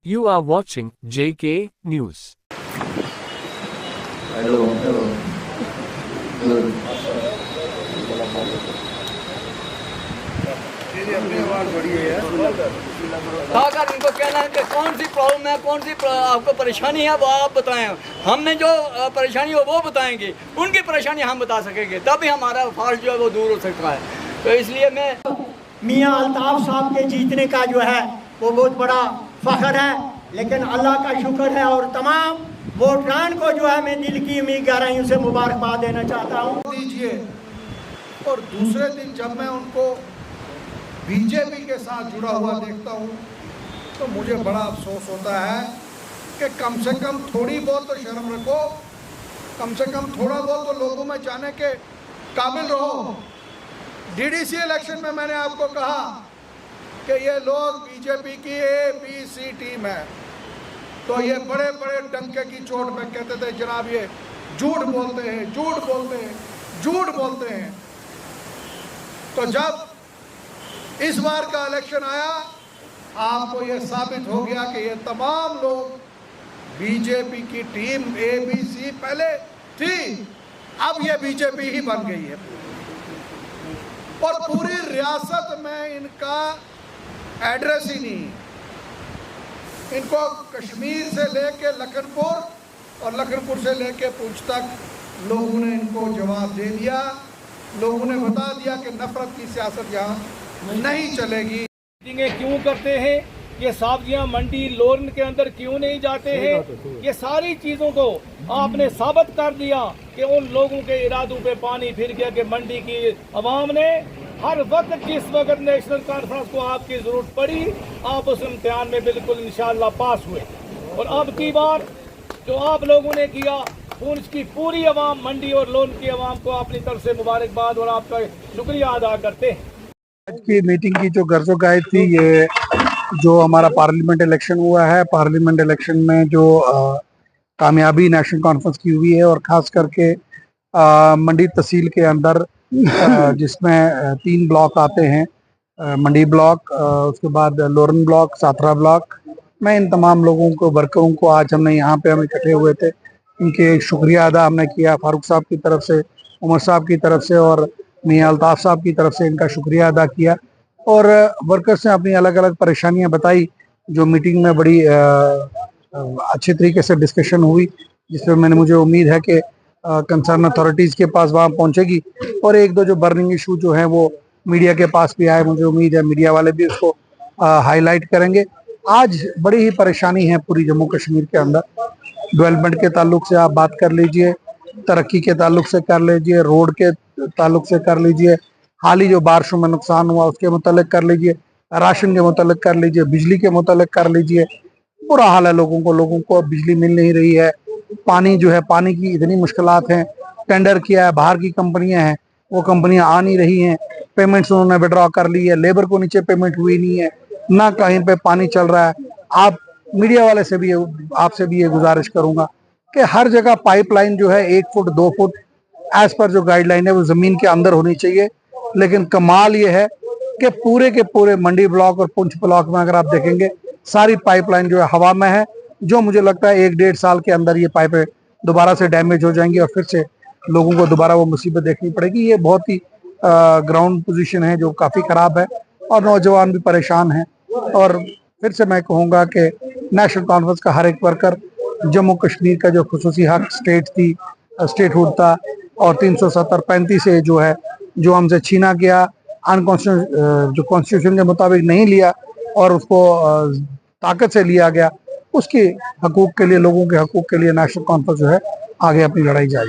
You are watching JK News. Hello अगर इनको कहना है कि कौन सी प्रॉब्लम है, कौन सी आपको परेशानी है, वो आप बताएं। हमने जो परेशानी हो वो बताएंगे, उनकी परेशानी हम बता सकेंगे, तभी हमारा फाल्ट जो है वो दूर हो सकता है। तो इसलिए मैं मियाँ अल्ताफ साहब के जीतने का जो है वो बहुत बड़ा फख्र है, लेकिन अल्लाह का शुक्र है और तमाम वोटरान को जो है मैं दिल की उम्मीद गहराइयों से मुबारकबाद देना चाहता हूँ। दीजिए। और दूसरे दिन जब मैं उनको बीजेपी के साथ जुड़ा हुआ देखता हूँ तो मुझे बड़ा अफसोस होता है कि कम से कम थोड़ी बहुत तो शर्म रखो, कम से कम थोड़ा बहुत तो लोगों में जाने के काबिल रहो। डीडीसी इलेक्शन में मैंने आपको कहा कि ये लोग बीजेपी की ABC टीम है, तो ये बड़े बड़े डंके की चोट में कहते थे जनाब ये झूठ बोलते हैं, झूठ बोलते हैं, झूठ बोलते हैं। तो जब इस बार का इलेक्शन आया, आपको ये साबित हो गया कि ये तमाम लोग बीजेपी की टीम ABC पहले थी, अब ये बीजेपी ही बन गई है और पूरी रियासत में इनका एड्रेस ही नहीं। इनको कश्मीर से लेके लखनपुर और लखनपुर से लेके पुंछ तक लोगों ने इनको जवाब दे दिया। लोगों ने बता दिया कि नफरत की सियासत यहाँ नहीं चलेगी। मीटिंगें क्यों करते हैं, ये सब्जियां मंडी लोरन के अंदर क्यों नहीं जाते हैं, ये सारी चीज़ों को आपने साबित कर दिया कि उन लोगों के इरादों पे पानी फिर गया कि मंडी की अवाम ने हर वक्त जिस वक्त नेशनल कॉन्फ्रेंस को आपकी ज़रूरत पड़ी, आप उस इम्तिहान में बिल्कुल इंशाअल्लाह पास हुए। और अब की बार जो आप लोगों ने किया, पुंछ की पूरी अवाम, मंडी और लोन की अवाम को अपनी तरफ से मुबारकबाद और आपका शुक्रिया अदा करते हैं। आज की मीटिंग की जो गर्जोगायत थी, ये जो हमारा पार्लियामेंट इलेक्शन हुआ है, पार्लियामेंट इलेक्शन में जो कामयाबी नेशनल कॉन्फ्रेंस की हुई है और ख़ास करके मंडी तहसील के अंदर जिसमें 3 ब्लॉक आते हैं, मंडी ब्लॉक, उसके बाद लोरन ब्लॉक, साथरा ब्लॉक। मैं इन तमाम लोगों को, वर्करों को, आज हमने यहाँ पे हम इकट्ठे हुए थे, इनके शुक्रिया अदा हमने किया फारूक साहब की तरफ से, उमर साहब की तरफ से और मियाँ अल्ताफ साहब की तरफ से इनका शुक्रिया अदा किया। और वर्कर्स ने अपनी अलग अलग परेशानियां बताई, जो मीटिंग में बड़ी अच्छे तरीके से डिस्कशन हुई, जिसमें मुझे उम्मीद है कि कंसर्न अथॉरिटीज़ के पास वहाँ पहुँचेगी और 1-2 जो बर्निंग इशू जो हैं वो मीडिया के पास भी आए। मुझे उम्मीद है मीडिया वाले भी उसको हाईलाइट करेंगे। आज बड़ी ही परेशानी है पूरी जम्मू कश्मीर के अंदर। डेवलपमेंट के ताल्लुक से आप बात कर लीजिए, तरक्की के ताल्लुक से कर लीजिए, रोड के ताल्लुक से कर लीजिए, हाल ही जो बारिशों में नुकसान हुआ उसके मुतालिक कर लीजिए, राशन के मुतालिक कर लीजिए, बिजली के मुतालिक कर लीजिए। बुरा हाल है लोगों को बिजली मिल नहीं रही है, पानी जो है, पानी की इतनी मुश्किलात हैं। टेंडर किया है, बाहर की कंपनियां हैं, वो कंपनियां आ नहीं रही हैं, पेमेंट्स उन्होंने विड्रॉ कर ली है, लेबर को नीचे पेमेंट हुई नहीं है, ना कहीं पे पानी चल रहा है। आप मीडिया वाले से भी, आपसे भी ये गुजारिश करूंगा कि हर जगह पाइपलाइन जो है 1 फुट 2 फुट एज पर जो गाइडलाइन है वो जमीन के अंदर होनी चाहिए। लेकिन कमाल ये है कि पूरे के पूरे मंडी ब्लॉक और पुंछ ब्लॉक में अगर आप देखेंगे, सारी पाइपलाइन जो है हवा में है, जो मुझे लगता है 1-1.5 साल के अंदर ये पाइपें दोबारा से डैमेज हो जाएंगी और फिर से लोगों को दोबारा वो मुसीबत देखनी पड़ेगी। ये बहुत ही ग्राउंड पोजीशन है जो काफ़ी ख़राब है और नौजवान भी परेशान हैं। और फिर से मैं कहूँगा कि नेशनल कॉन्फ्रेंस का हर एक वर्कर जम्मू कश्मीर का जो खुसूसी हक स्टेटहुड था और 370-35 से जो है, जो हमसे छीना गया, जो कॉन्स्टिट्यूशन के मुताबिक नहीं लिया और उसको ताकत से लिया गया, उसके हकूक के लिए, लोगों के हकूक के लिए नेशनल कॉन्फ्रेंस जो है आगे अपनी लड़ाई जारी।